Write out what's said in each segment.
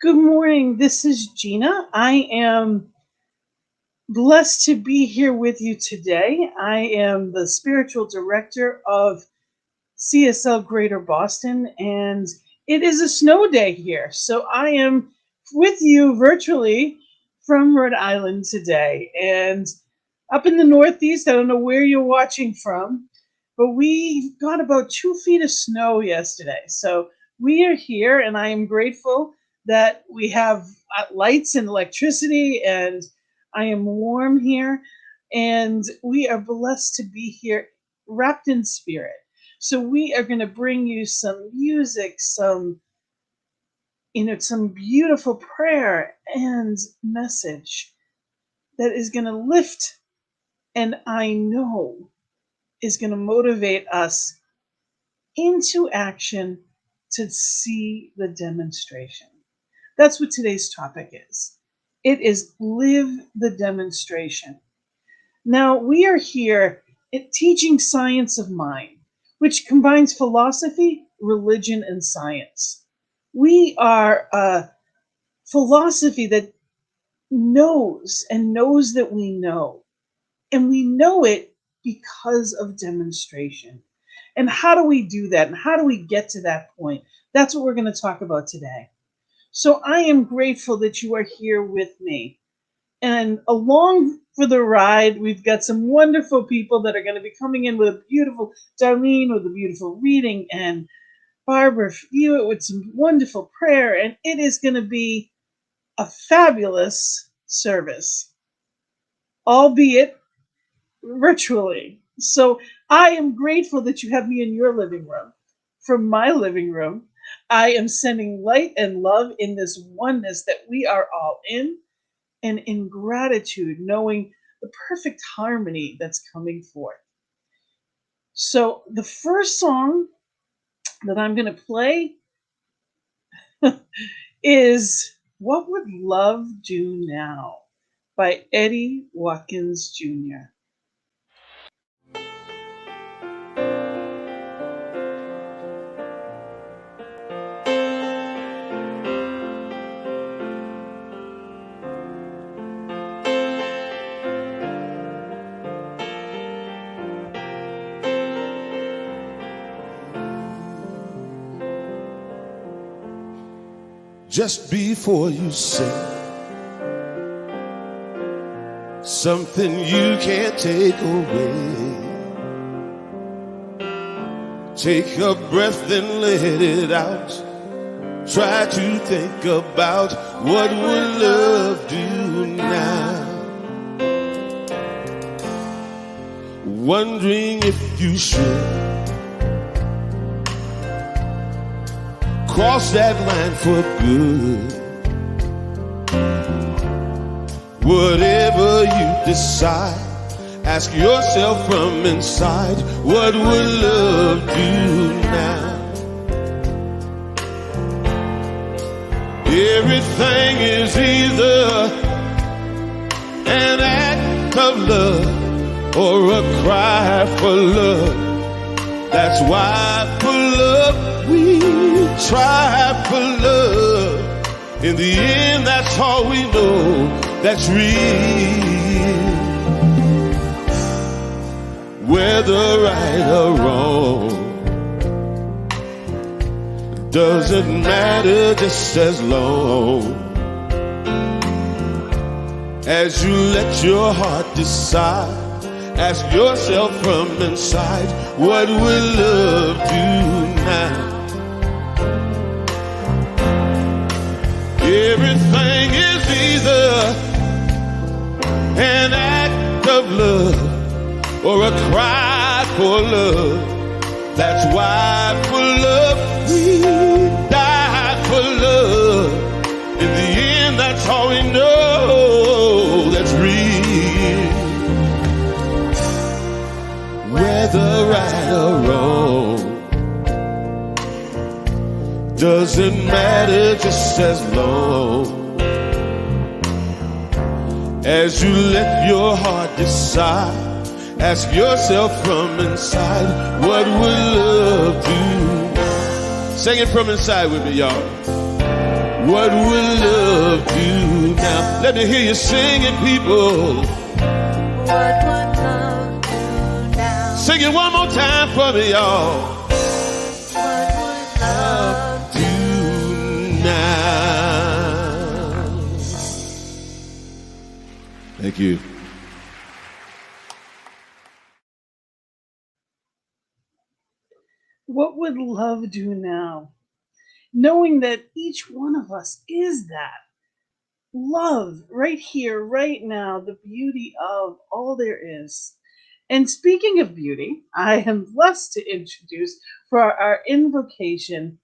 Good morning. This is Gina. I am blessed to be here with you today. I am the spiritual director of CSL Greater Boston, and it is a snow day here. So I am with you virtually from Rhode Island today. And up in the Northeast, I don't know where you're watching from, but we got about 2 feet of snow yesterday. So we are here, and I am grateful that we have lights and electricity, and I am warm here. And we are blessed to be here wrapped in spirit. So we are going to bring you some music, some beautiful prayer and message that is going to lift, and I know is going to motivate us into action to see the demonstration. That's what today's topic is. It is live the demonstration. Now, we are here teaching science of mind, which combines philosophy, religion, and science. We are a philosophy that knows that we know. And we know it because of demonstration. And how do we do that? And how do we get to that point? That's what we're going to talk about today. So I am grateful that you are here with me. And along for the ride, we've got some wonderful people that are going to be coming in with a beautiful, Darlene with a beautiful reading, and Barbara Hewitt with some wonderful prayer. And it is going to be a fabulous service, albeit virtually. So I am grateful that you have me in your living room. From my living room, I am sending light and love in this oneness that we are all in, and in gratitude, knowing the perfect harmony that's coming forth. So the first song that I'm going to play is What Would Love Do Now by Eddie Watkins Jr. Just before you say something you can't take away, take a breath and let it out. Try to think about what would love do now. Wondering if you should cross that line for good. Whatever you decide, ask yourself from inside, what would love do now? Everything is either an act of love or a cry for love. That's why for love we try for love. In the end, that's all we know that's real. Whether right or wrong doesn't matter, just as long as you let your heart decide. Ask yourself from inside, what will love do now? Everything is either an act of love or a cry for love. That's why for love we die for love. In the end, that's all we know that's real. Whether right or wrong doesn't matter, just as long as you let your heart decide. Ask yourself from inside, what would love do? Sing it from inside with me, y'all. What would love do now? Let me hear you sing it, people. What would love do now? Sing it one more time for me, y'all. What would love Do now. Thank you. What would love do now? Knowing that each one of us is that. Love right here, right now, the beauty of all there is. And speaking of beauty, I am blessed to introduce for our invocation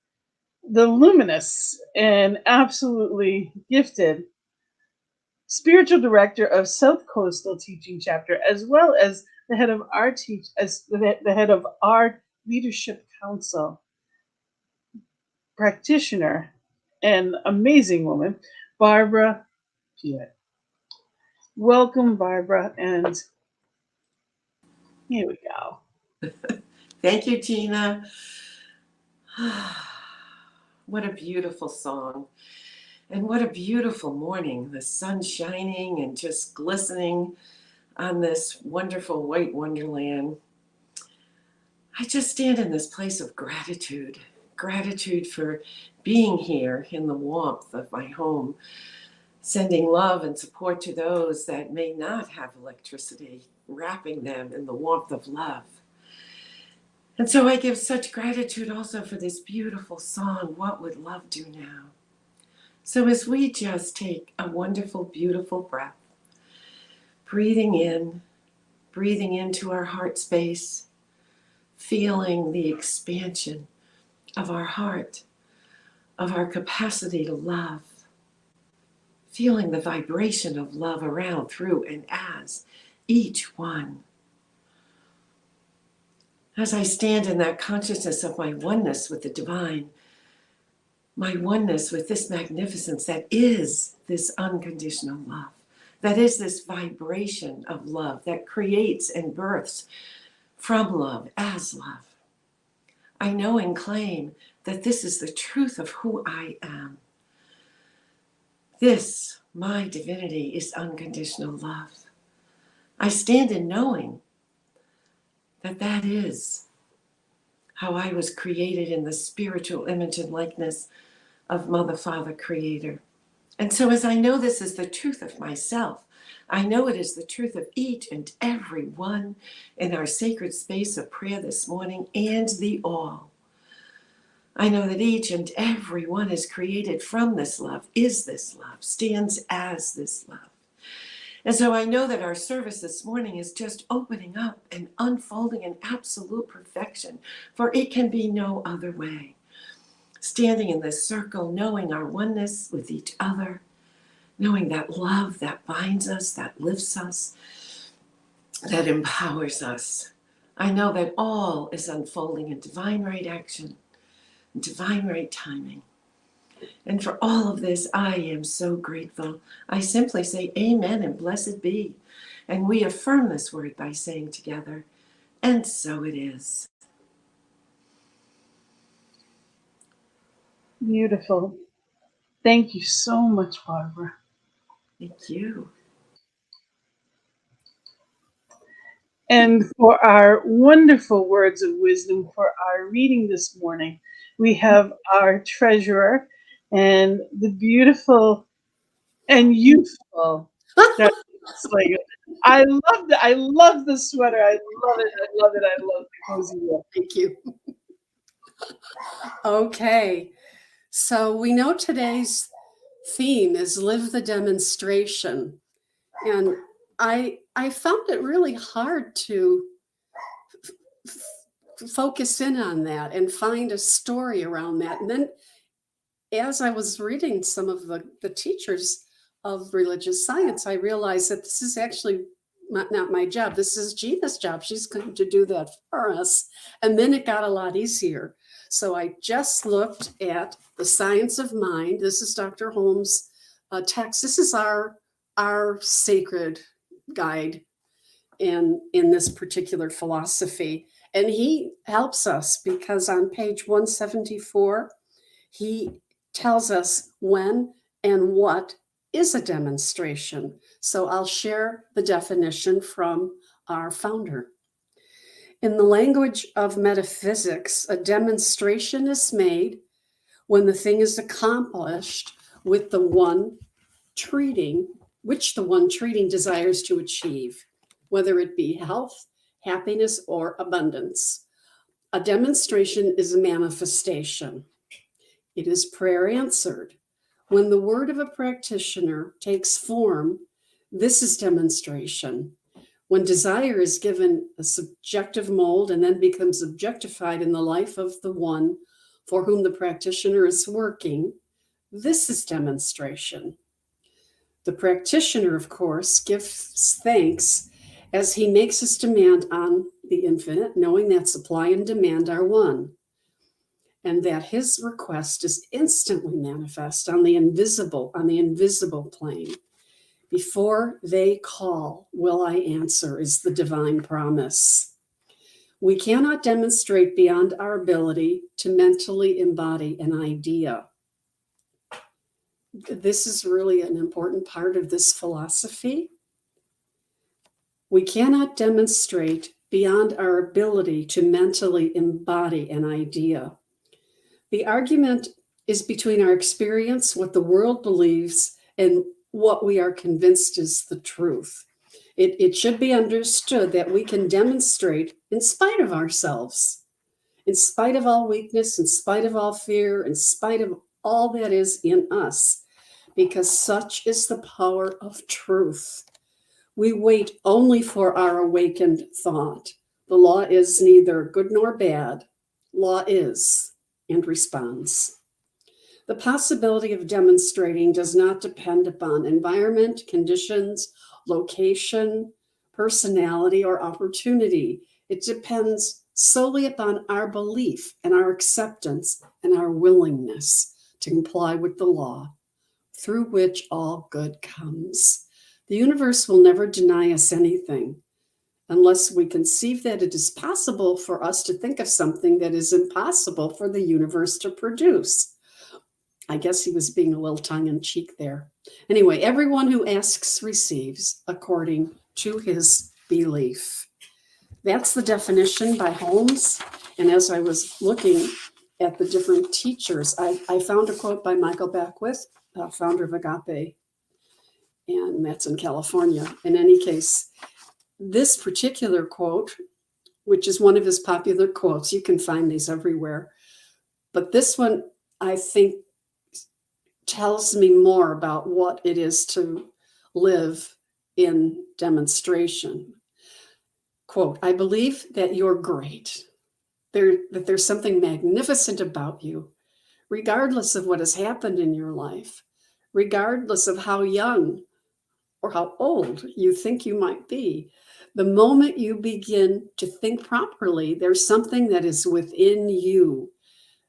the luminous and absolutely gifted spiritual director of South Coastal Teaching Chapter, as well as the head of our the head of our leadership council, practitioner, and amazing woman, Barbara Pewitt. Welcome, Barbara, and here we go. Thank you, Gina. What a beautiful song. And what a beautiful morning. The sun shining and just glistening on this wonderful white wonderland. I just stand in this place of gratitude. Gratitude for being here in the warmth of my home, sending love and support to those that may not have electricity, wrapping them in the warmth of love. And so I give such gratitude also for this beautiful song, What Would Love Do Now? So as we just take a wonderful, beautiful breath, breathing into our heart space, feeling the expansion of our heart, of our capacity to love, feeling the vibration of love around, through, and as each one. As I stand in that consciousness of my oneness with the divine, my oneness with this magnificence that is this unconditional love, that is this vibration of love that creates and births from love as love. I know and claim that this is the truth of who I am. This, my divinity, is unconditional love. I stand in knowing that that is how I was created in the spiritual image and likeness of Mother, Father, Creator. And so as I know this is the truth of myself, I know it is the truth of each and every one in our sacred space of prayer this morning and the all. I know that each and every one is created from this love, is this love, stands as this love. And so I know that our service this morning is just opening up and unfolding in absolute perfection, for it can be no other way. Standing in this circle, knowing our oneness with each other, knowing that love that binds us, that lifts us, that empowers us. I know that all is unfolding in divine right action, in divine right timing. And for all of this, I am so grateful. I simply say amen and blessed be. And we affirm this word by saying together, and so it is. Beautiful. Thank you so much, Barbara. Thank you. And for our wonderful words of wisdom for our reading this morning, we have our treasurer and the beautiful and youthful. I love the sweater. I love it. I love it. I love the cozy look. Thank you. Okay, so we know today's theme is live the demonstration. And I found it really hard to focus in on that and find a story around that. And then as I was reading some of the teachers of religious science, I realized that this is actually not my job. This is Gina's job. She's going to do that for us. And then it got a lot easier. So I just looked at the science of mind. This is Dr. Holmes' text. This is our sacred guide in this particular philosophy. And he helps us because on page 174, he tells us when and what is a demonstration. So I'll share the definition from our founder. In the language of metaphysics, a demonstration is made when the thing is accomplished with the one treating, which the one treating desires to achieve, whether it be health, happiness, or abundance. A demonstration is a manifestation. It is prayer answered. When the word of a practitioner takes form, this is demonstration. When desire is given a subjective mold and then becomes objectified in the life of the one for whom the practitioner is working, this is demonstration. The practitioner, of course, gives thanks as he makes his demand on the infinite, knowing that supply and demand are one, and that his request is instantly manifest on the invisible plane. Before they call, will I answer, is the divine promise. We cannot demonstrate beyond our ability to mentally embody an idea. This is really an important part of this philosophy. We cannot demonstrate beyond our ability to mentally embody an idea. The argument is between our experience, what the world believes, and what we are convinced is the truth. It should be understood that we can demonstrate in spite of ourselves, in spite of all weakness, in spite of all fear, in spite of all that is in us, because such is the power of truth. We wait only for our awakened thought. The law is neither good nor bad. Law is and responds. The possibility of demonstrating does not depend upon environment, conditions, location, personality, or opportunity. It depends solely upon our belief and our acceptance and our willingness to comply with the law, through which all good comes. The universe will never deny us anything unless we conceive that it is possible for us to think of something that is impossible for the universe to produce. I guess he was being a little tongue-in-cheek there. Anyway, everyone who asks receives according to his belief. That's the definition by Holmes. And as I was looking at the different teachers, I found a quote by Michael Beckwith, founder of Agape, and that's in California. In any case, this particular quote, which is one of his popular quotes, you can find these everywhere, but this one, I think, tells me more about what it is to live in demonstration. Quote, I believe that you're great, that there's something magnificent about you, regardless of what has happened in your life, regardless of how young or how old you think you might be. The moment you begin to think properly, there's something that is within you.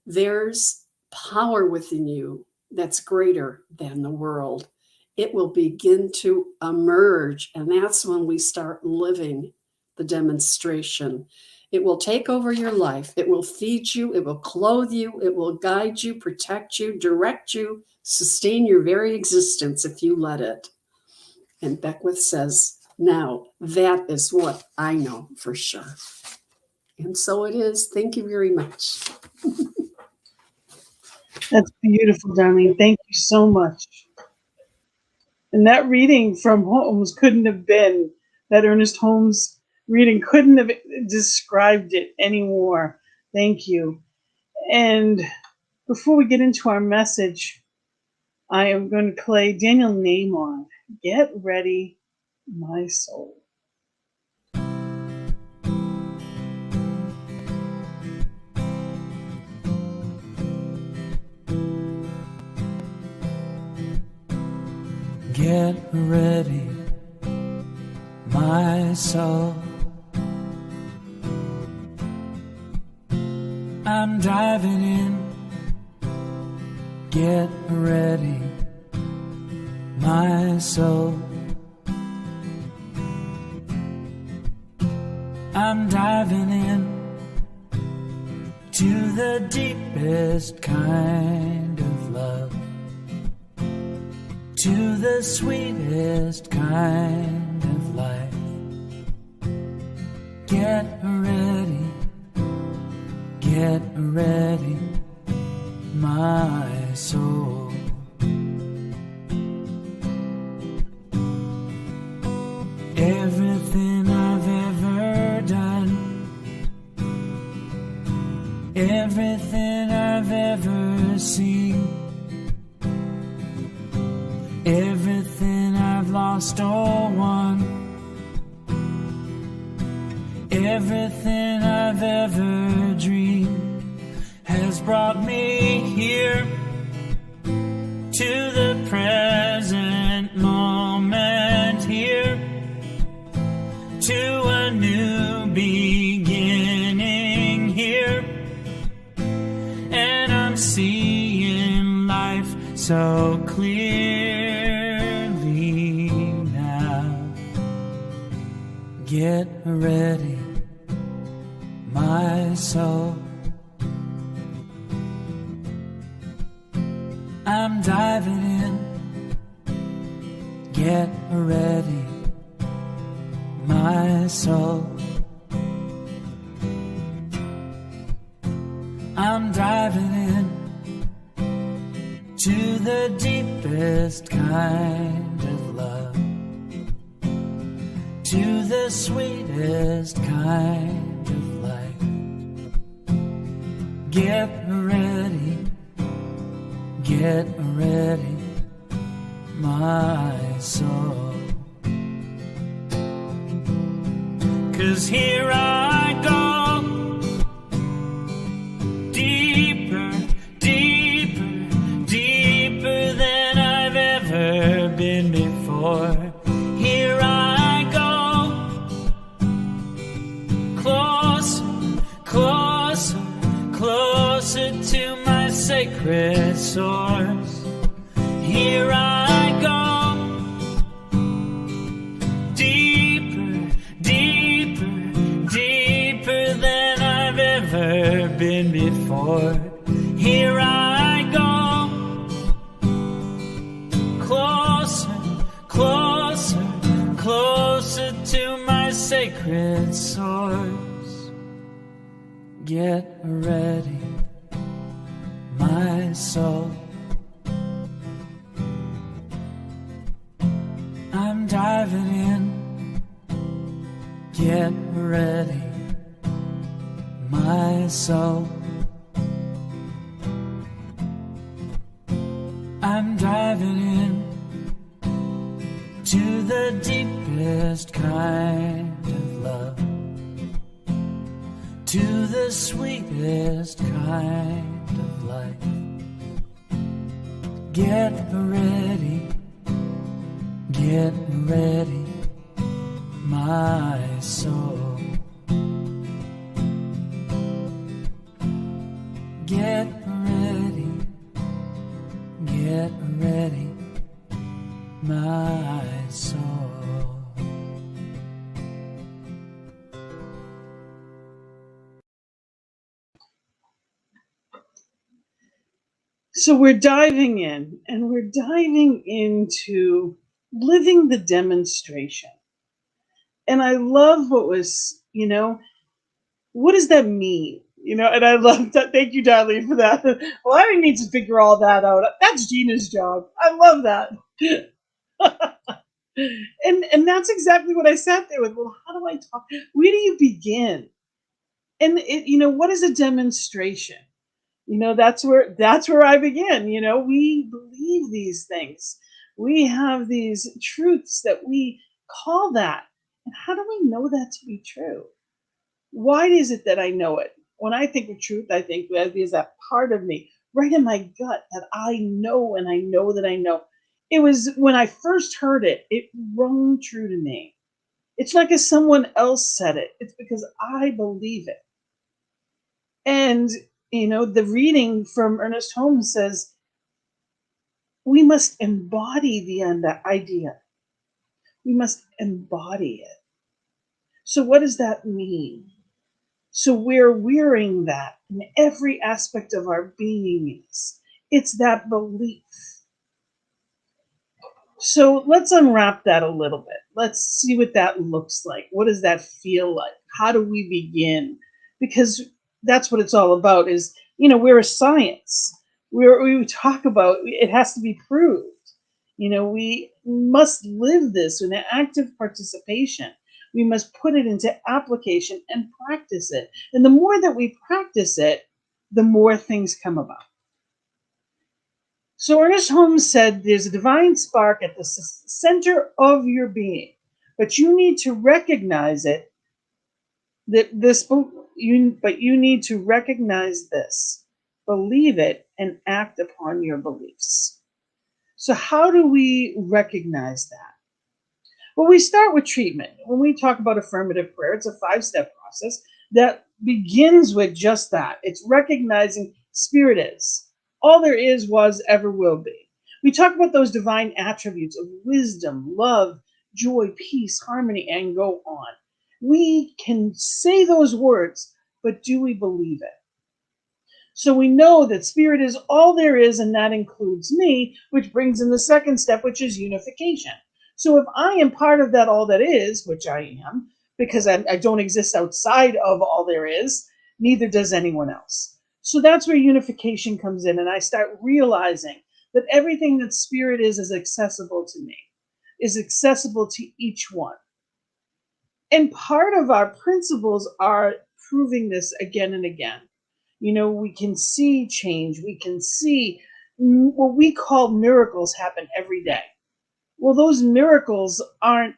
There's power within you that's greater than the world. It will begin to emerge, and that's when we start living the demonstration. It will take over your life. It will feed you. It will clothe you. It will guide you, protect you, direct you, sustain your very existence if you let it. And Beckwith says, now that is what I know for sure. And so it is. Thank you very much. That's beautiful, Darlene. Thank you so much. And that reading from Holmes couldn't have been, that Ernest Holmes reading couldn't have described it anymore. Thank you. And before we get into our message, I am going to play Daniel Nahmod, Get Ready, My Soul. Get ready, my soul. I'm driving in. Get ready, my soul. I'm driving in to the deepest kind of love, to the sweetest kind of life. Get ready, my soul. Everything I've ever done, everything I've ever seen, everything I've lost or won, everything I've ever dreamed has brought me here to the present moment, here to a new beginning here. And I'm seeing life so clearly now. Get ready, my soul. I'm diving in. Get ready, my soul. I'm diving in to the deepest kind of love, to the sweetest kind of life. Get ready, my soul. 'Cause here I go, deeper, deeper, deeper than I've ever been before. Here I go, closer, closer, closer to my sacred source. Here I go, deeper, deeper, deeper than I've ever been before. Here I go, closer, closer, closer to my sacred source. Get ready, my soul. I'm diving in. Get ready, my soul. I'm diving in to the deepest kind of love, to the sweetest kind of life. Get ready, my soul. Get ready, my soul. So we're diving in, and we're diving into living the demonstration. And I love what was, what does that mean? And I love that. Thank you, Darlene, for that. Well, I didn't need to figure all that out. That's Gina's job. I love that. and that's exactly what I sat there with. Well, how do I talk? Where do you begin? And what is a demonstration? That's where I begin. We believe these things. We have these truths that we call that. And how do we know that to be true? Why is it that I know it? When I think of truth, I think there's that part of me right in my gut that I know, and I know that I know. It was when I first heard it, it rung true to me. It's not because someone else said it. It's because I believe it. And, the reading from Ernest Holmes says, we must embody the idea. We must embody it. So what does that mean? So we're wearing that in every aspect of our beingness. It's that belief. So let's unwrap that a little bit. Let's see what that looks like. What does that feel like? How do we begin? Because that's what it's all about is, we're a science. We talk about it has to be proved. We must live this in an active participation. We must put it into application and practice it. And the more that we practice it, the more things come about. So Ernest Holmes said there's a divine spark at the center of your being, but you need to recognize it. But you need to recognize this, believe it, and act upon your beliefs. So how do we recognize that? Well, we start with treatment. When we talk about affirmative prayer, it's a 5-step process that begins with just that. It's recognizing Spirit is. All there is, was, ever will be. We talk about those divine attributes of wisdom, love, joy, peace, harmony, and go on. We can say those words, but do we believe it? So we know that Spirit is all there is, and that includes me, which brings in the second step, which is unification. So if I am part of that all that is, which I am, because I don't exist outside of all there is, neither does anyone else. So that's where unification comes in, and I start realizing that everything that Spirit is accessible to me, is accessible to each one. And part of our principles are proving this again and again. We can see change. We can see what we call miracles happen every day. Well, those miracles aren't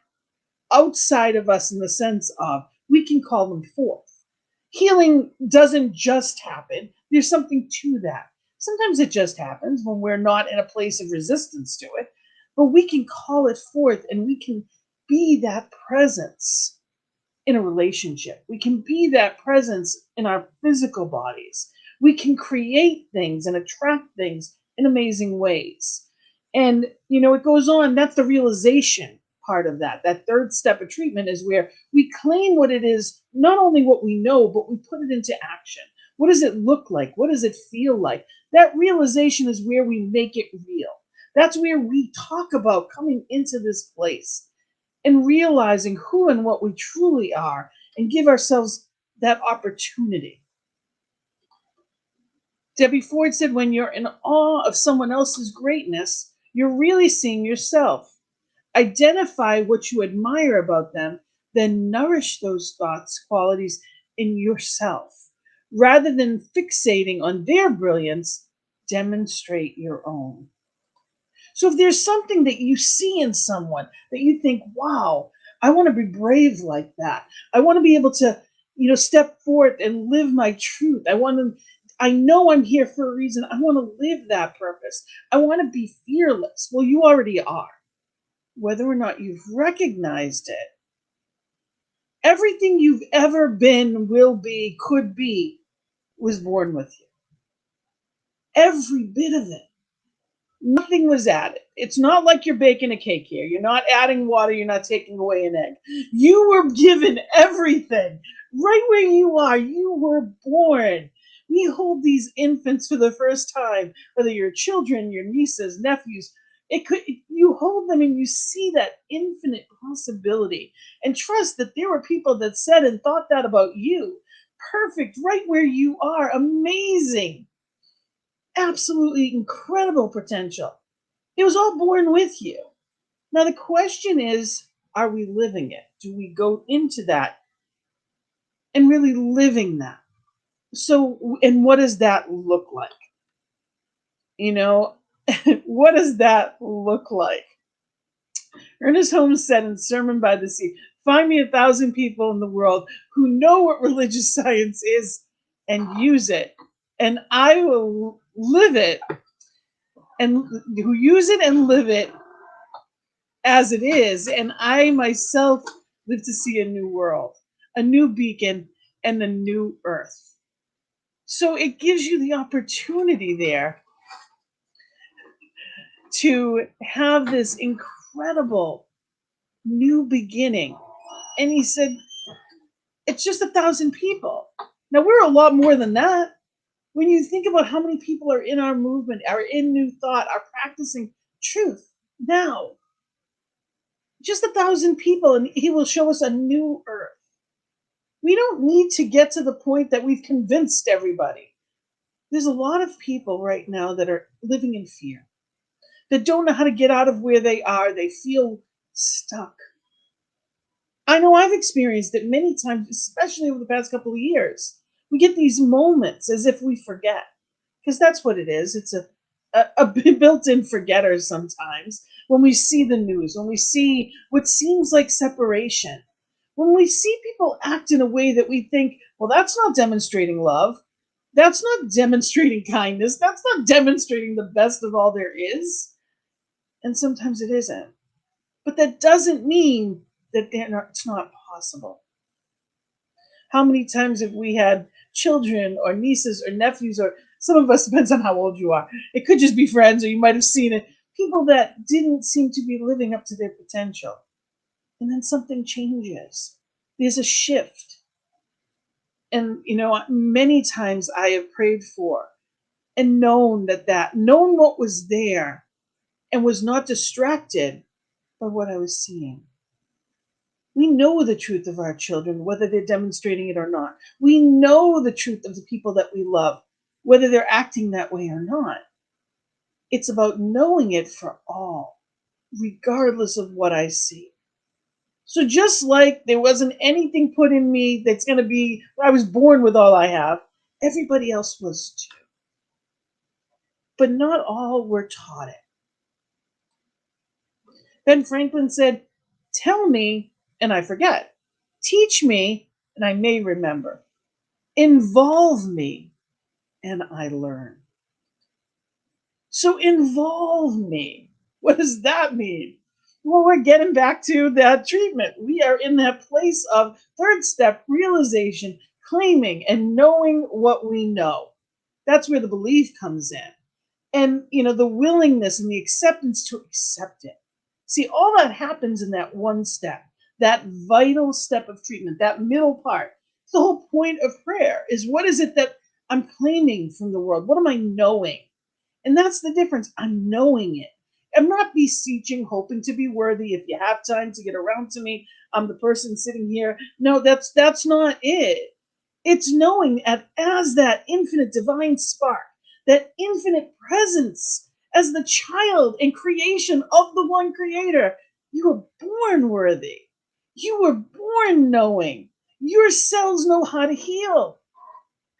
outside of us in the sense of we can call them forth. Healing doesn't just happen. There's something to that. Sometimes it just happens when we're not in a place of resistance to it, but we can call it forth and we can be that presence in a relationship. We can be that presence in our physical bodies. We can create things and attract things in amazing ways. And, it goes on. That's the realization part of that. That third step of treatment is where we claim what it is, not only what we know, but we put it into action. What does it look like? What does it feel like? That realization is where we make it real. That's where we talk about coming into this place and realizing who and what we truly are and give ourselves that opportunity. Debbie Ford said, when you're in awe of someone else's greatness, you're really seeing yourself. Identify what you admire about them, then nourish those thoughts, qualities in yourself. Rather than fixating on their brilliance, demonstrate your own. So if there's something that you see in someone that you think, wow, I want to be brave like that. I want to be able to, step forth and live my truth. I know I'm here for a reason. I want to live that purpose. I want to be fearless. Well, you already are. Whether or not you've recognized it, everything you've ever been, will be, could be, was born with you. Every bit of it. Nothing was added. It's not like you're baking a cake here. You're not adding water. You're not taking away an egg. You were given everything right where you are. You were born. We hold these infants for the first time, whether you're children, your nieces, nephews. You hold them and you see that infinite possibility, and trust that there were people that said and thought that about you. Perfect, right where you are. Amazing. Absolutely incredible potential. It was all born with you. Now the question is, are we living it? Do we go into that and really living that? So, and what does that look like? What does that look like? Ernest Holmes said in Sermon by the Sea, find me 1,000 people in the world who know what religious science is and use it, and I will live it, and who use it and live it as it is, and I myself live to see a new world, a new beacon, and a new earth. So it gives you the opportunity there to have this incredible new beginning. And he said, it's just 1,000 people. Now we're a lot more than that. When you think about how many people are in our movement, are in New Thought, are practicing truth now, just 1,000 people, and he will show us a new earth. We don't need to get to the point that we've convinced everybody. There's a lot of people right now that are living in fear, that don't know how to get out of where they are. They feel stuck. I know I've experienced it many times, especially over the past couple of years. We get these moments as if we forget, because that's what it is. It's a built-in forgetter sometimes. When we see the news, when we see what seems like separation, when we see people act in a way that we think, well, that's not demonstrating love, that's not demonstrating kindness, that's not demonstrating the best of all there is. And sometimes it isn't. But that doesn't mean that it's not possible. How many times have we had children or nieces or nephews, or some of us, depends on how old you are, it could just be friends, or you might have seen it, people that didn't seem to be living up to their potential. And then something changes. There's a shift. And, many times I have prayed for and known known what was there, and was not distracted by what I was seeing. We know the truth of our children, whether they're demonstrating it or not. We know the truth of the people that we love, whether they're acting that way or not. It's about knowing it for all, regardless of what I see. So just like there wasn't anything put in me that's going to be, I was born with all I have, everybody else was too. But not all were taught it. Ben Franklin said, tell me and I forget. Teach me and I may remember. Involve me and I learn. So involve me. What does that mean? Well, we're getting back to that treatment. We are in that place of third step realization, claiming and knowing what we know. That's where the belief comes in. And, the willingness and the acceptance to accept it. See, all that happens in that one step, that vital step of treatment, that middle part. The whole point of prayer is, what is it that I'm claiming from the world? What am I knowing? And that's the difference. I'm knowing it. I'm not beseeching, hoping to be worthy. If you have time to get around to me, I'm the person sitting here. No, that's not it. It's knowing as that infinite divine spark, that infinite presence, as the child and creation of the one creator. You were born worthy. You were born knowing. Your cells know how to heal.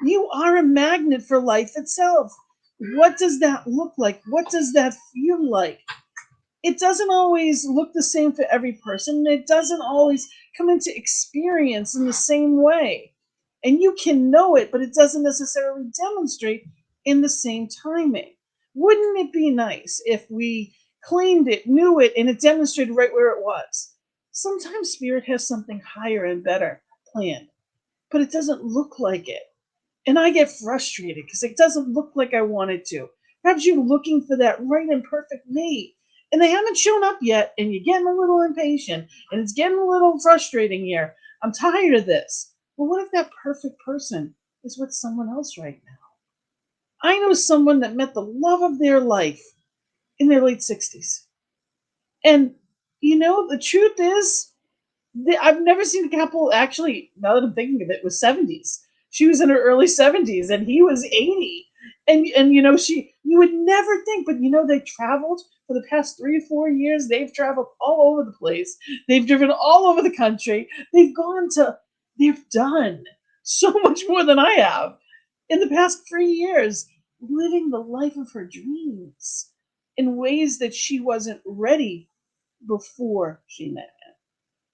You are a magnet for life itself. What does that look like? What does that feel like? It doesn't always look the same for every person. It doesn't always come into experience in the same way. And you can know it, but it doesn't necessarily demonstrate in the same timing. Wouldn't it be nice if we claimed it, knew it, and it demonstrated right where it was? Sometimes Spirit has something higher and better planned, but it doesn't look like it. And I get frustrated because it doesn't look like I want it to. Perhaps you're looking for that right and perfect mate, and they haven't shown up yet, and you're getting a little impatient, and it's getting a little frustrating here. I'm tired of this. Well, what if that perfect person is with someone else right now? I know someone that met the love of their life in their late 60s. And, the truth is, I've never seen a couple, actually, now that I'm thinking of it, was 70s. She was in her early 70s and he was 80. And you would never think, but they traveled for the past 3 or 4 years. They've traveled all over the place. They've driven all over the country. They've done so much more than I have in the past 3 years, living the life of her dreams in ways that she wasn't ready before she met him.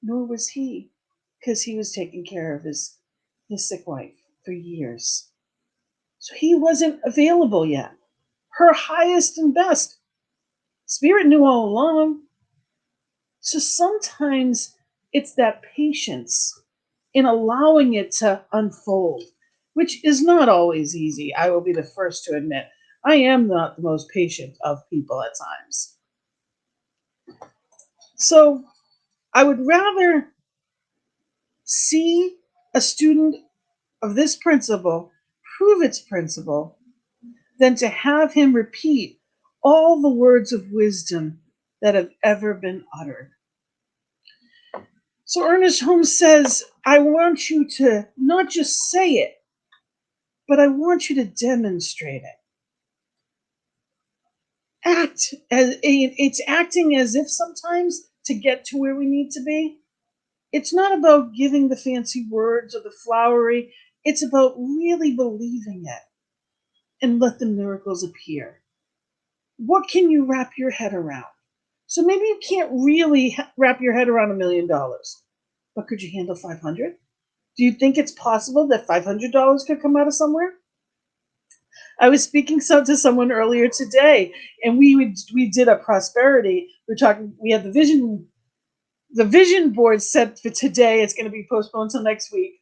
Nor was he, because he was taking care of his sick wife for years. So he wasn't available yet. Her highest and best. Spirit knew all along. So sometimes it's that patience in allowing it to unfold, which is not always easy. I will be the first to admit. I am not the most patient of people at times. So I would rather see a student of this principle prove its principle than to have him repeat all the words of wisdom that have ever been uttered. So Ernest Holmes says, I want you to not just say it, but I want you to demonstrate it. It's acting as if sometimes to get to where we need to be. It's not about giving the fancy words or the flowery. It's about really believing it and let the miracles appear. What can you wrap your head around? So maybe you can't really wrap your head around $1 million, but could you handle 500? Do you think it's possible that $500 could come out of somewhere? I was speaking to someone earlier today, and we did a prosperity. We had the vision board set for today. It's going to be postponed until next week.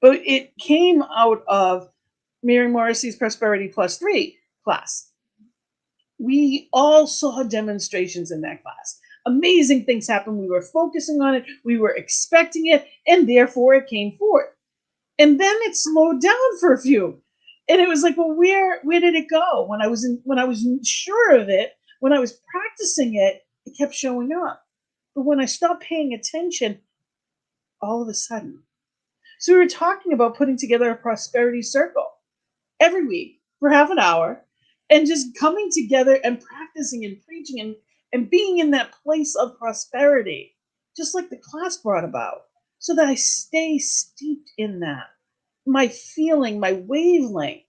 But it came out of Mary Morrissey's Prosperity Plus 3 class. We all saw demonstrations in that class. Amazing things happened. We were focusing on it. We were expecting it, and therefore it came forth. And then it slowed down for a few. And it was like, well, where did it go? When I was sure of it, when I was practicing it, it kept showing up. But when I stopped paying attention, all of a sudden. So we were talking about putting together a prosperity circle every week for half an hour and just coming together and practicing and preaching and being in that place of prosperity, just like the class brought about, so that I stay steeped in that. My feeling, my wavelength.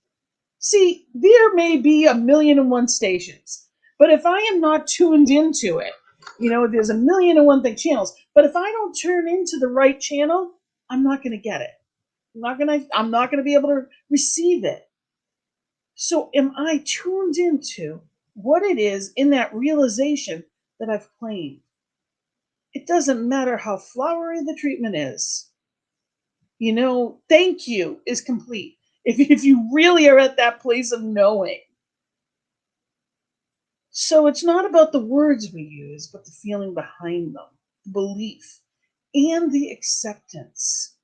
See, there may be 1,000,001 stations, but if I am not tuned into it, there's 1,000,001 channels, but if I don't turn into the right channel, I'm not going to get it. I'm not going to be able to receive it. So am I tuned into what it is in that realization that I've claimed? It doesn't matter how flowery the treatment is. Thank you is complete. If you really are at that place of knowing. So it's not about the words we use, but the feeling behind them, the belief, and the acceptance.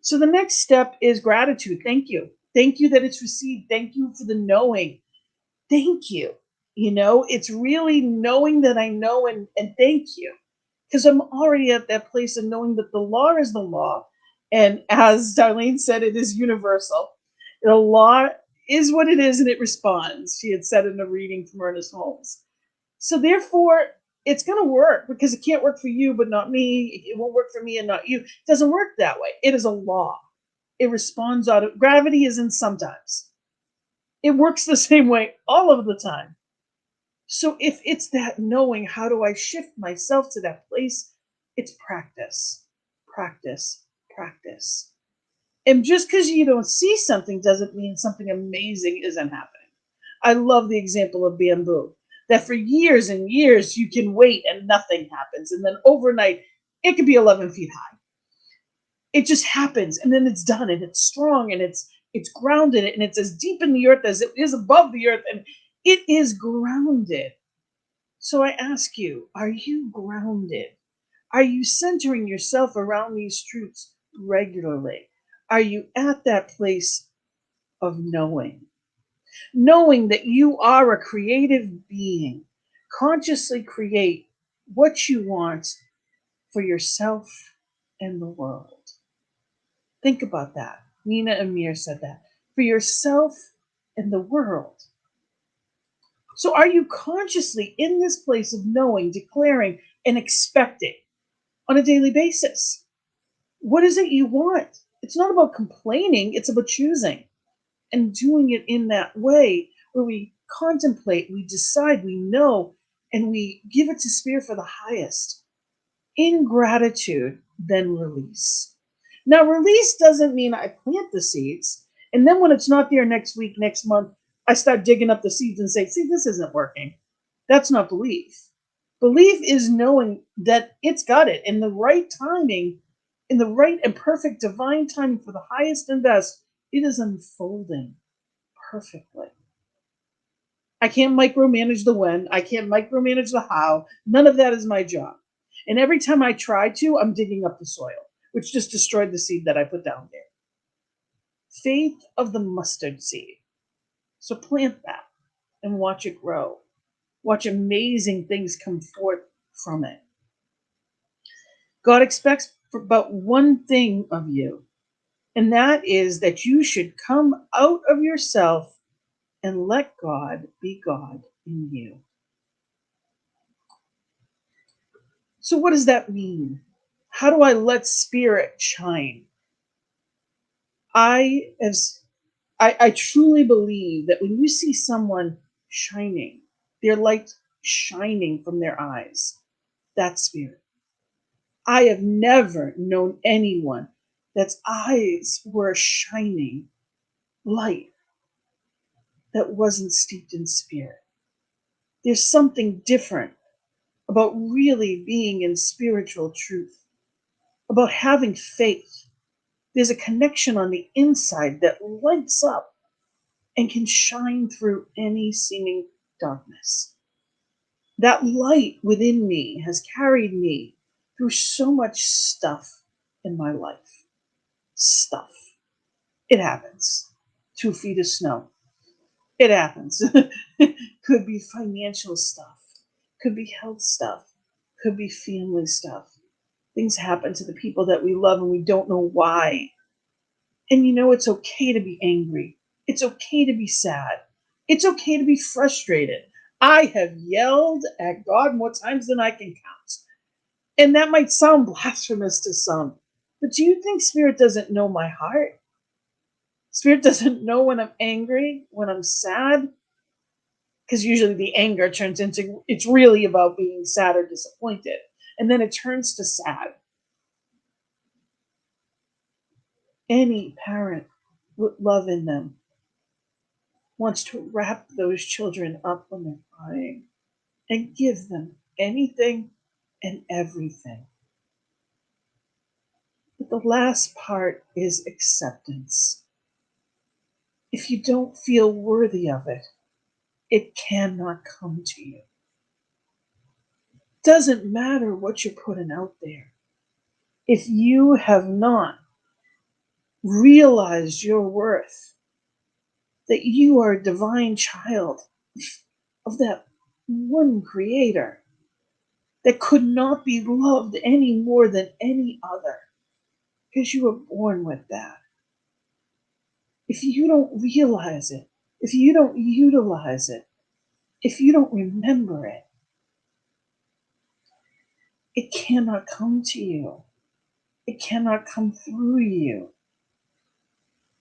So the next step is gratitude. Thank you. Thank you that it's received. Thank you for the knowing. Thank you. It's really knowing that I know and thank you. Because I'm already at that place of knowing that the law is the law. And as Darlene said, it is universal. The law is what it is and it responds, she had said in a reading from Ernest Holmes. So therefore, it's going to work because it can't work for you, but not me. It won't work for me and not you. It doesn't work that way. It is a law. It responds gravity isn't sometimes. It works the same way all of the time. So if it's that knowing, how do I shift myself to that place? It's practice, practice, practice. And just because you don't see something doesn't mean something amazing isn't happening. I love the example of bamboo, that for years and years you can wait and nothing happens. And then overnight, it could be 11 feet high. It just happens, and then it's done, and it's strong, and it's grounded, and it's as deep in the earth as it is above the earth, and it is grounded. So I ask you, are you grounded? Are you centering yourself around these truths regularly? Are you at that place of knowing? Knowing that you are a creative being. Consciously create what you want for yourself and the world. Think about that. Nina Amir said that. For yourself and the world. So are you consciously in this place of knowing, declaring, and expecting on a daily basis? What is it you want? It's not about complaining, it's about choosing and doing it in that way where we contemplate, we decide, we know, and we give it to Spirit for the highest. In gratitude, then release. Now, release doesn't mean I plant the seeds, and then when it's not there next week, next month, I start digging up the seeds and say, see, this isn't working. That's not belief. Belief is knowing that it's got it in the right timing, in the right and perfect divine timing for the highest and best. It is unfolding perfectly. I can't micromanage the when. I can't micromanage the how. None of that is my job. And every time I try to, I'm digging up the soil, which just destroyed the seed that I put down there. Faith of the mustard seed. So plant that and watch it grow. Watch amazing things come forth from it. God expects but one thing of you, and that is that you should come out of yourself and let God be God in you. So what does that mean? How do I let spirit shine? I truly believe that when you see someone shining, their light shining from their eyes, that's spirit. I have never known anyone that's eyes were shining light that wasn't steeped in spirit. There's something different about really being in spiritual truth, about having faith. There's a connection on the inside that lights up and can shine through any seeming darkness. That light within me has carried me through so much stuff in my life. Stuff. It happens. 2 feet of snow. It happens. Could be financial stuff. Could be health stuff. Could be family stuff. Things happen to the people that we love and we don't know why. And you know, it's okay to be angry. It's okay to be sad. It's okay to be frustrated. I have yelled at God more times than I can count. And that might sound blasphemous to some, but do you think Spirit doesn't know my heart? Spirit doesn't know when I'm angry, when I'm sad? Because usually the anger turns into, it's really about being sad or disappointed. And then it turns to sad. Any parent with love in them wants to wrap those children up when they're crying and give them anything and everything. But the last part is acceptance. If you don't feel worthy of it, it cannot come to you. Doesn't matter what you're putting out there. If you have not realized your worth, that you are a divine child of that one creator that could not be loved any more than any other, because you were born with that. If you don't realize it, if you don't utilize it, if you don't remember it, it cannot come to you. It cannot come through you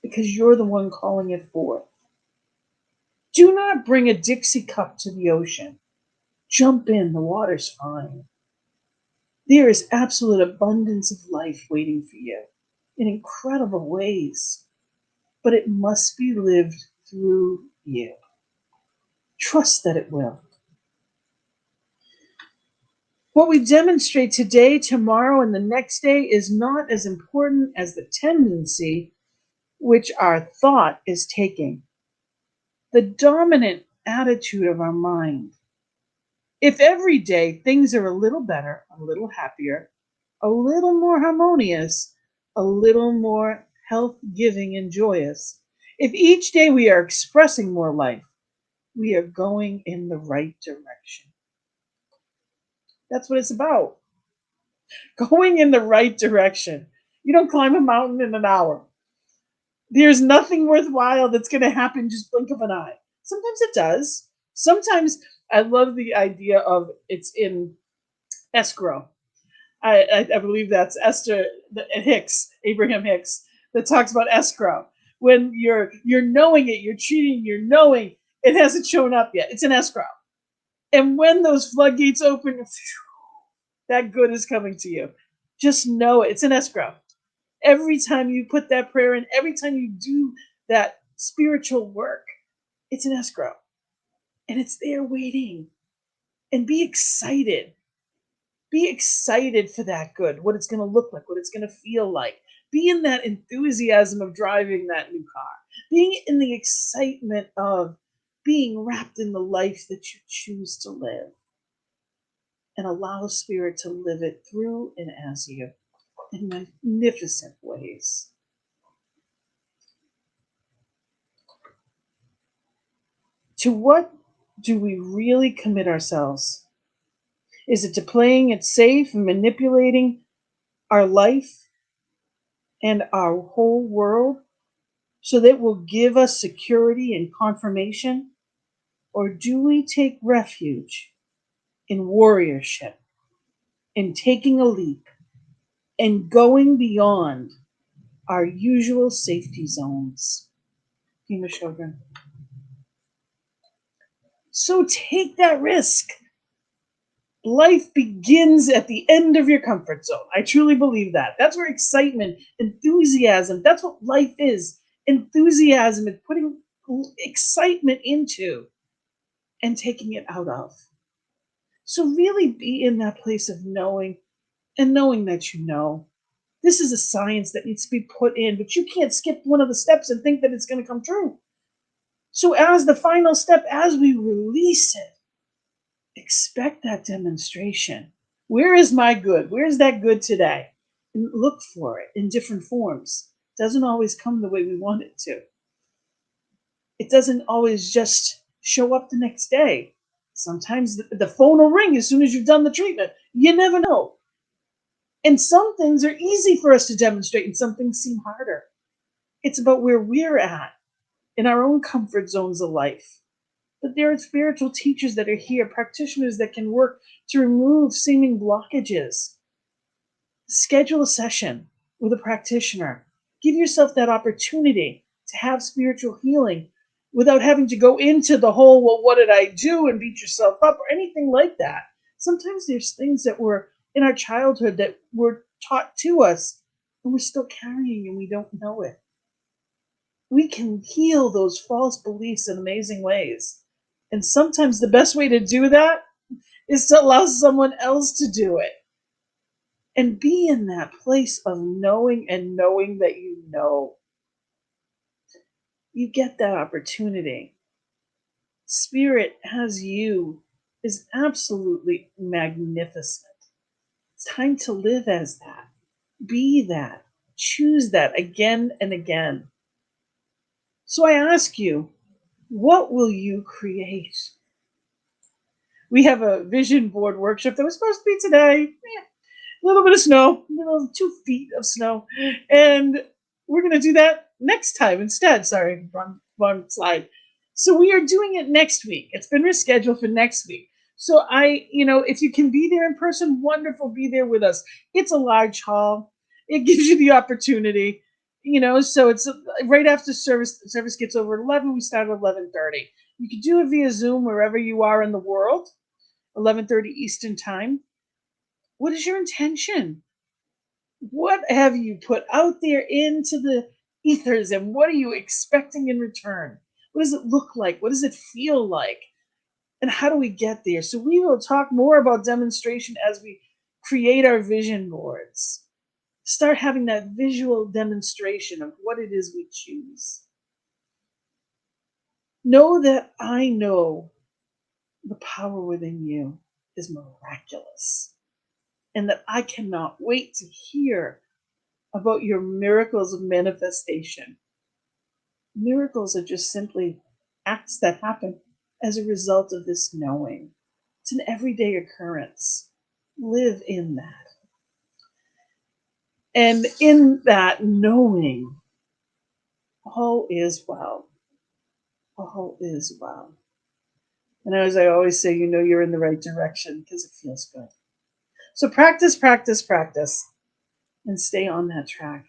because you're the one calling it forth. Do not bring a Dixie cup to the ocean. Jump in, the water's fine. There is absolute abundance of life waiting for you in incredible ways, but it must be lived through you. Trust that it will. What we demonstrate today, tomorrow, and the next day is not as important as the tendency which our thought is taking, the dominant attitude of our mind. If every day things are a little better, a little happier, a little more harmonious, a little more health-giving and joyous, if each day we are expressing more life, we are going in the right direction. That's what it's about. Going in the right direction. You don't climb a mountain in an hour. There's nothing worthwhile that's going to happen just blink of an eye. Sometimes it does. Sometimes I love the idea of it's in escrow. I believe that's Esther Hicks, Abraham Hicks, that talks about escrow. When you're knowing it, you're cheating, you're knowing it hasn't shown up yet. It's in escrow. And when those floodgates open, that good is coming to you. Just know it. It's in escrow. Every time you put that prayer in, every time you do that spiritual work, it's an escrow. And it's there waiting. And be excited. Be excited for that good, what it's going to look like, what it's going to feel like. Be in that enthusiasm of driving that new car. Be in the excitement of being wrapped in the life that you choose to live. And allow Spirit to live it through and as you in magnificent ways. To what do we really commit ourselves? Is it to playing it safe and manipulating our life and our whole world so that it will give us security and confirmation? Or do we take refuge in warriorship, in taking a leap, and going beyond our usual safety zones? Hema Shogun. So take that risk. Life begins at the end of your comfort zone. I truly believe that. That's where excitement, enthusiasm, that's what life is. Enthusiasm is putting excitement into and taking it out of. So really be in that place of knowing and knowing that you know. This is a science that needs to be put in, but you can't skip one of the steps and think that it's going to come true. So as the final step, as we release it, expect that demonstration. Where is my good? Where's that good today? And look for it in different forms. It doesn't always come the way we want it to. It doesn't always just show up the next day. Sometimes the phone will ring as soon as you've done the treatment. You never know. And some things are easy for us to demonstrate and some things seem harder. It's about where we're at in our own comfort zones of life. But there are spiritual teachers that are here, practitioners that can work to remove seeming blockages. Schedule a session with a practitioner. Give yourself that opportunity to have spiritual healing without having to go into the whole, well, what did I do, and beat yourself up or anything like that. Sometimes there's things that were in our childhood that were taught to us and we're still carrying and we don't know it. We can heal those false beliefs in amazing ways. And sometimes the best way to do that is to allow someone else to do it. And be in that place of knowing and knowing that you know. You get that opportunity. Spirit as you is absolutely magnificent. It's time to live as that. Be that. Choose that again and again. So I ask you, what will you create? We have a vision board workshop that was supposed to be today. A little bit of snow, 2 feet of snow. And we're going to do that next time instead. Sorry, wrong slide. So we are doing it next week. It's been rescheduled for next week. So if you can be there in person, wonderful, be there with us. It's a large hall. It gives you the opportunity, so it's right after service gets over at 11. We start at 11:30. You can do it via Zoom wherever you are in the world, 11:30 Eastern time. What is your intention? What have you put out there into the ethers, and what are you expecting in return? What does it look like? What does it feel like? And how do we get there? So we will talk more about demonstration as we create our vision boards. Start having that visual demonstration of what it is we choose. Know that I know the power within you is miraculous, and that I cannot wait to hear about your miracles of manifestation. Miracles are just simply acts that happen as a result of this knowing. It's an everyday occurrence. Live in that. And in that knowing, all is well. All is well. And as I always say, you're in the right direction because it feels good. So practice, practice, practice, and stay on that track.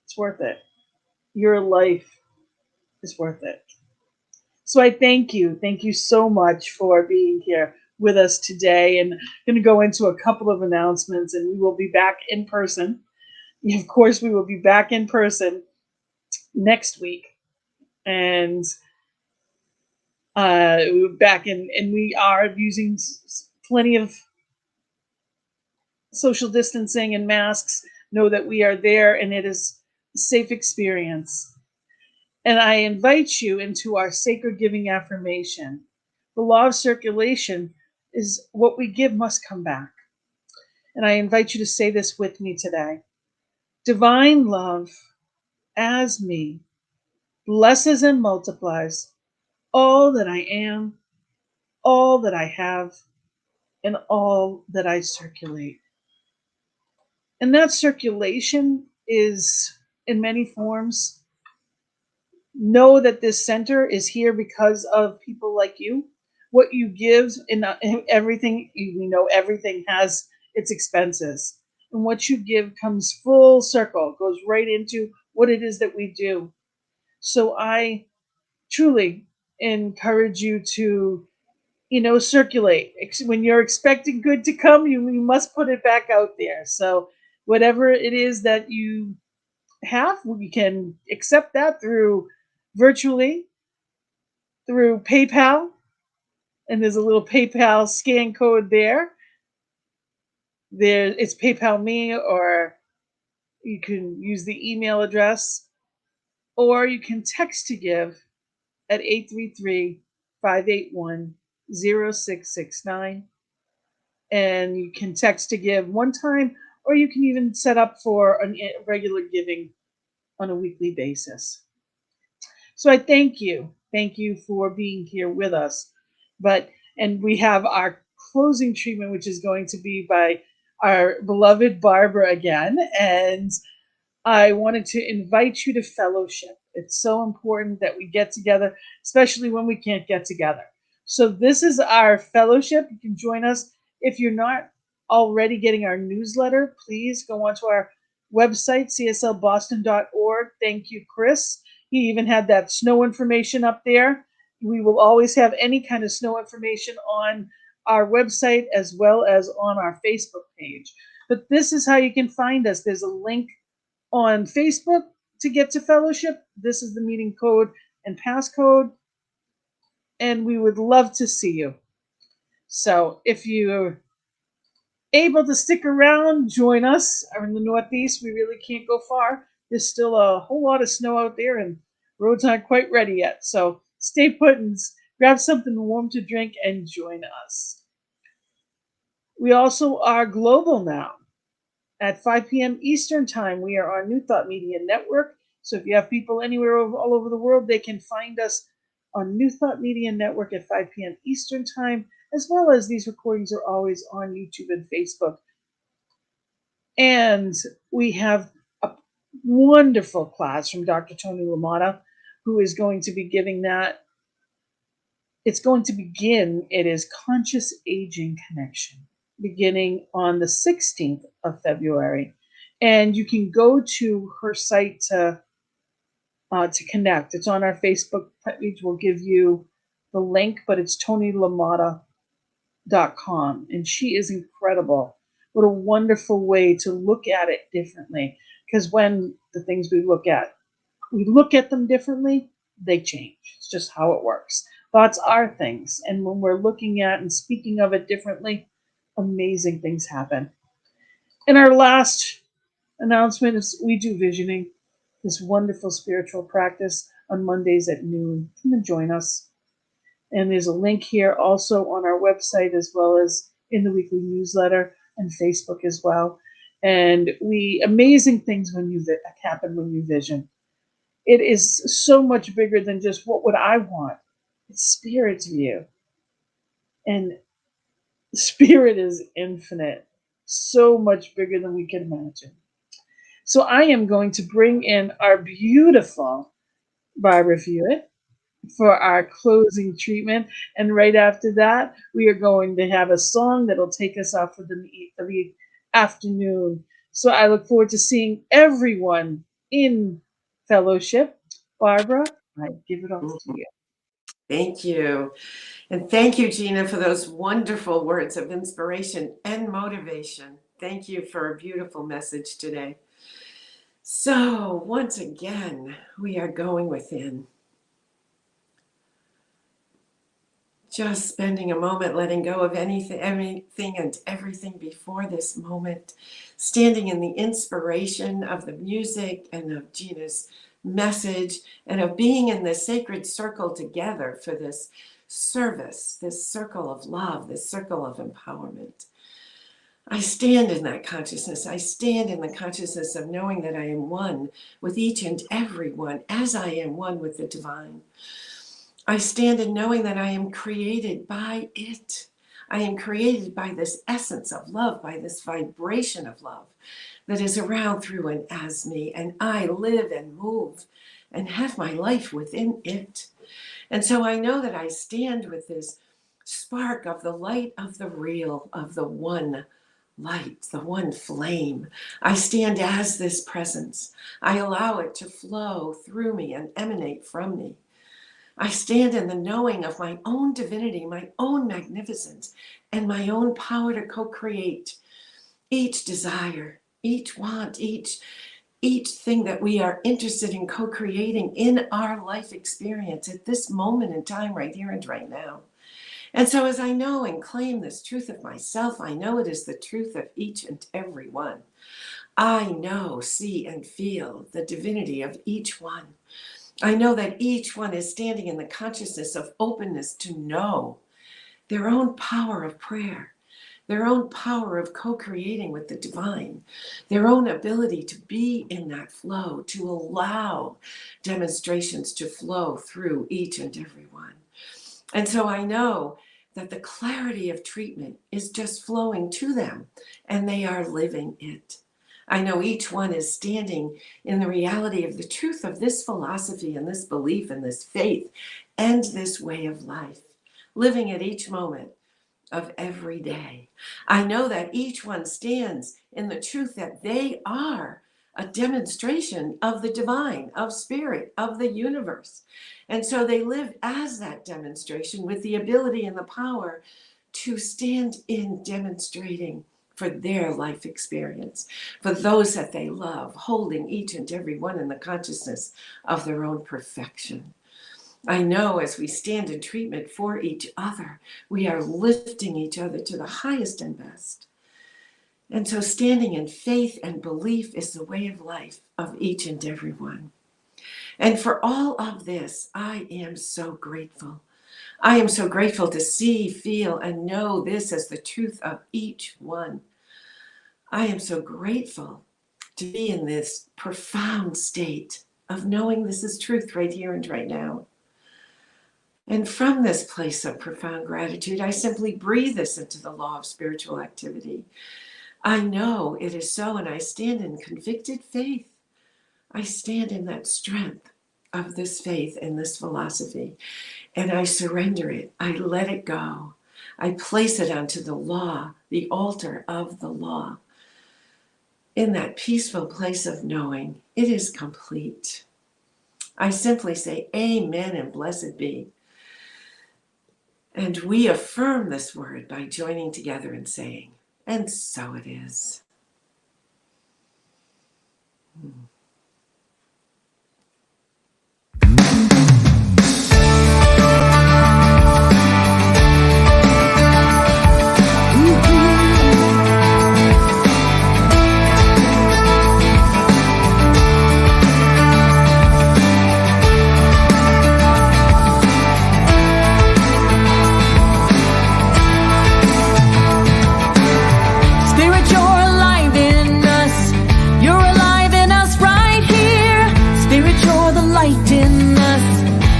It's worth it. Your life is worth it. So I thank you. Thank you so much for being here with us today. And I'm going to go into a couple of announcements, and we will be back in person. Of course, we will be back in person next week. And and we are using plenty of social distancing and masks. Know that we are there, and it is a safe experience. And I invite you into our sacred giving affirmation. The law of circulation is what we give must come back. And I invite you to say this with me today. Divine love as me blesses and multiplies all that I am, all that I have, and all that I circulate. And that circulation is in many forms. Know that this center is here because of people like you. What you give in everything, we know everything has its expenses. And what you give comes full circle, goes right into what it is that we do. So I truly encourage you to, circulate. When you're expecting good to come, you must put it back out there. So whatever it is that you have, we can accept that through virtually, through PayPal, and there's a little PayPal scan code there. It's PayPal me, or you can use the email address, or you can text to give at 833-581-0669. And you can text to give one time, or you can even set up for a regular giving on a weekly basis. So I thank you. Thank you for being here with us. And we have our closing treatment, which is going to be by our beloved Barbara again. And I wanted to invite you to fellowship. It's so important that we get together, especially when we can't get together. So this is our fellowship. You can join us. If you're not already getting our newsletter, please go onto our website, cslboston.org. Thank you, Chris. He even had that snow information up there. We will always have any kind of snow information on our website as well as on our Facebook page. But this is how you can find us. There's a link on Facebook to get to fellowship. This is the meeting code and passcode, and we would love to see you. So if you're able to stick around, join us. I'm in the Northeast. We really can't go far. There's still a whole lot of snow out there, and roads aren't quite ready yet. So stay put and grab something warm to drink and join us. We also are global now. At 5 p.m. Eastern Time, we are on New Thought Media Network. So if you have people anywhere all over the world, they can find us on New Thought Media Network at 5 p.m. Eastern Time, as well as these recordings are always on YouTube and Facebook. And we have a wonderful class from Dr. Tony LaMotta, who is going to be giving that. It's going to begin, it is Conscious Aging Connection, beginning on the 16th of February. And you can go to her site to connect. It's on our Facebook page. We'll give you the link, but it's tonylamotta.com. And she is incredible. What a wonderful way to look at it differently. Because when the things we look at them differently, they change. It's just how it works. Thoughts are things. And when we're looking at and speaking of it differently, amazing things happen. And our last announcement is we do visioning, this wonderful spiritual practice on Mondays at noon. Come and join us. And there's a link here also on our website, as well as in the weekly newsletter and Facebook as well. And amazing things happen when you vision. It is so much bigger than just what would I want. It's Spirit's view. And Spirit is infinite, so much bigger than we can imagine. So I am going to bring in our beautiful Barbara Hewitt for our closing treatment. And right after that, we are going to have a song that'll take us off for the afternoon. So I look forward to seeing everyone in fellowship. Barbara, I give it off to you. Thank you. And thank you, Gina, for those wonderful words of inspiration and motivation. Thank you for a beautiful message today. So once again, we are going within. Just spending a moment letting go of anything and everything before this moment, standing in the inspiration of the music and of Gina's message and of being in the sacred circle together for this service, this circle of love, this circle of empowerment. I stand in that consciousness. I stand in the consciousness of knowing that I am one with each and every one, as I am one with the divine. I stand in knowing that I am created by it. I am created by this essence of love, by this vibration of love that is around, through, and as me. And I live and move and have my life within it. And so I know that I stand with this spark of the light of the real, of the one light, the one flame. I stand as this presence. I allow it to flow through me and emanate from me. I stand in the knowing of my own divinity, my own magnificence, and my own power to co-create each desire, each want, each thing that we are interested in co-creating in our life experience at this moment in time, right here and right now. And so as I know and claim this truth of myself, I know it is the truth of each and every one. I know, see, and feel the divinity of each one. I know that each one is standing in the consciousness of openness to know their own power of prayer, their own power of co-creating with the divine, their own ability to be in that flow, to allow demonstrations to flow through each and every one. And so I know that the clarity of treatment is just flowing to them, and they are living it. I know each one is standing in the reality of the truth of this philosophy and this belief and this faith and this way of life, living at each moment of every day. I know that each one stands in the truth that they are a demonstration of the divine, of spirit, of the universe. And so they live as that demonstration with the ability and the power to stand in demonstrating for their life experience, for those that they love, holding each and every one in the consciousness of their own perfection. I know as we stand in treatment for each other, we are lifting each other to the highest and best. And so standing in faith and belief is the way of life of each and every one. And for all of this, I am so grateful. I am so grateful to see, feel, and know this as the truth of each one. I am so grateful to be in this profound state of knowing this is truth right here and right now. And from this place of profound gratitude, I simply breathe this into the law of spiritual activity. I know it is so, and I stand in convicted faith. I stand in that strength of this faith and this philosophy, and I surrender it. I let it go. I place it onto the law, the altar of the law. In that peaceful place of knowing, it is complete. I simply say, amen and blessed be. And we affirm this word by joining together and saying, and so it is.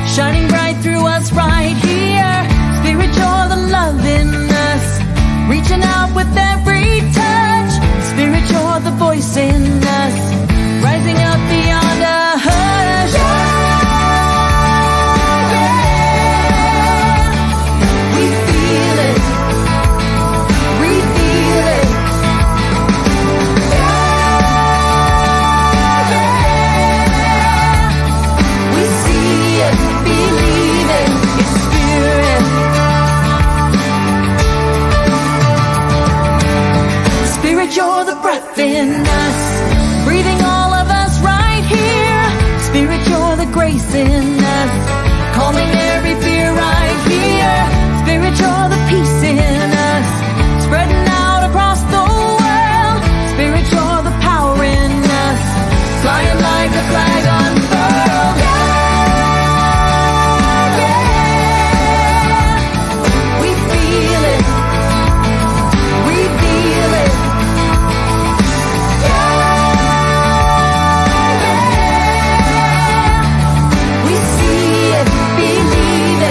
Shining bright through us right here. Spirit, you're the love in us. Reaching out with every touch. Spirit, you're the voice in us. Rising up beyond a hush. Yeah. We feel it. We feel it. Yeah. We see it. Believe it, it's spirit. Spirit, you're the breath in us, breathing all of us right here. Spirit, you're the grace in us, calming every fear right here. Spirit, you're the peace in us, spreading out across the world. Spirit, you're the power in us, flying like a flag unfurled. Believe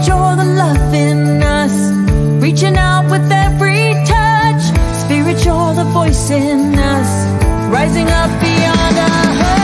Spirit, you're the love in us, reaching out with every touch. Spirit, you're the voice in us, rising up beyond our hurt.